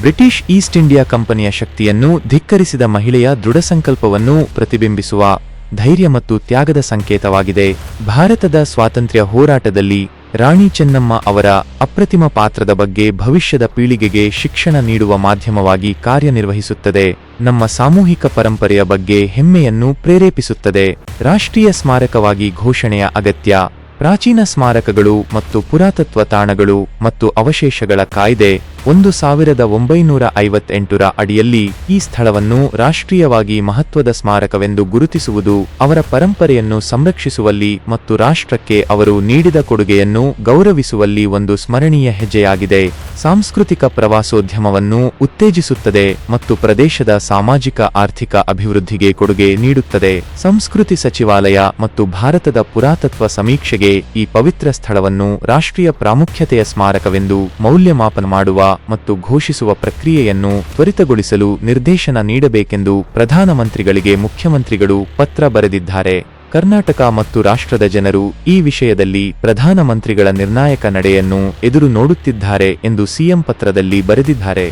British East India ಕಂಪನಿಯ ಶಕ್ತಿಯನ್ನು ಧಿಕ್ಕರಿಸಿದ ಮಹಿಳೆಯ ದೃಢಸಂಕಲ್ಪವನ್ನು ಪ್ರತಿಬಿಂಬಿಸುವ ಧೈರ್ಯ ಮತ್ತು ತ್ಯಾಗದ ಸಂಕೇತವಾಗಿದೆ. ಭಾರತದ ಸ್ವಾತಂತ್ರ್ಯ ಹೋರಾಟದಲ್ಲಿ ರಾಣಿ ಚೆನ್ನಮ್ಮ ಅವರ ಅಪ್ರತಿಮ ಪಾತ್ರದ ಬಗ್ಗೆ ಭವಿಷ್ಯದ ಪೀಳಿಗೆಗೆ ಶಿಕ್ಷಣ ನೀಡುವ ಮಾಧ್ಯಮವಾಗಿ ಕಾರ್ಯನಿರ್ವಹಿಸುತ್ತದೆ. ನಮ್ಮ ಸಾಮೂಹಿಕ ಪರಂಪರೆಯ ಬಗ್ಗೆ ಹೆಮ್ಮೆಯನ್ನು ಪ್ರೇರೇಪಿಸುತ್ತದೆ. ರಾಷ್ಟ್ರೀಯ ಸ್ಮಾರಕವಾಗಿ ಘೋಷಣೆಯ ಅಗತ್ಯ. ಪ್ರಾಚೀನ ಸ್ಮಾರಕಗಳು ಮತ್ತು ಪುರಾತತ್ವ ತಾಣಗಳು ಮತ್ತು ಅವಶೇಷಗಳ ಕಾಯ್ದೆ 1958ರ ಅಡಿಯಲ್ಲಿ ಈ ಸ್ಥಳವನ್ನು ರಾಷ್ಟ್ರೀಯವಾಗಿ ಮಹತ್ವದ ಸ್ಮಾರಕವೆಂದು ಗುರುತಿಸುವುದು ಅವರ ಪರಂಪರೆಯನ್ನು ಸಂರಕ್ಷಿಸುವಲ್ಲಿ ಮತ್ತು ರಾಷ್ಟ್ರಕ್ಕೆ ಅವರು ನೀಡಿದ ಕೊಡುಗೆಯನ್ನು ಗೌರವಿಸುವಲ್ಲಿ ಒಂದು ಸ್ಮರಣೀಯ ಹೆಜ್ಜೆಯಾಗಿದೆ. ಸಾಂಸ್ಕೃತಿಕ ಪ್ರವಾಸೋದ್ಯಮವನ್ನು ಉತ್ತೇಜಿಸುತ್ತದೆ ಮತ್ತು ಪ್ರದೇಶದ ಸಾಮಾಜಿಕ ಆರ್ಥಿಕ ಅಭಿವೃದ್ಧಿಗೆ ಕೊಡುಗೆ ನೀಡುತ್ತದೆ. ಸಂಸ್ಕೃತಿ ಸಚಿವಾಲಯ ಮತ್ತು ಭಾರತದ ಪುರಾತತ್ವ ಸಮೀಕ್ಷೆಗೆ ಈ ಪವಿತ್ರ ಸ್ಥಳವನ್ನು ರಾಷ್ಟ್ರೀಯ ಪ್ರಾಮುಖ್ಯತೆಯ ಸ್ಮಾರಕವೆಂದು ಮೌಲ್ಯಮಾಪನ ಮಾಡುವ ಮತ್ತು ಘೋಷಿಸುವ ಪ್ರಕ್ರಿಯೆಯನ್ನು ತ್ವರಿತಗೊಳಿಸಲು ನಿರ್ದೇಶನ ನೀಡಬೇಕೆಂದು ಪ್ರಧಾನಮಂತ್ರಿಗಳಿಗೆ ಮುಖ್ಯಮಂತ್ರಿಗಳು ಪತ್ರ ಬರೆದಿದ್ದಾರೆ. ಕರ್ನಾಟಕ ಮತ್ತು ರಾಷ್ಟ್ರದ ಜನರು ಈ ವಿಷಯದಲ್ಲಿ ಪ್ರಧಾನಮಂತ್ರಿಗಳ ನಿರ್ಣಾಯಕ ನಡೆಯನ್ನು ಎದುರು ನೋಡುತ್ತಿದ್ದಾರೆ ಎಂದು ಸಿಎಂ ಪತ್ರದಲ್ಲಿ ಬರೆದಿದ್ದಾರೆ.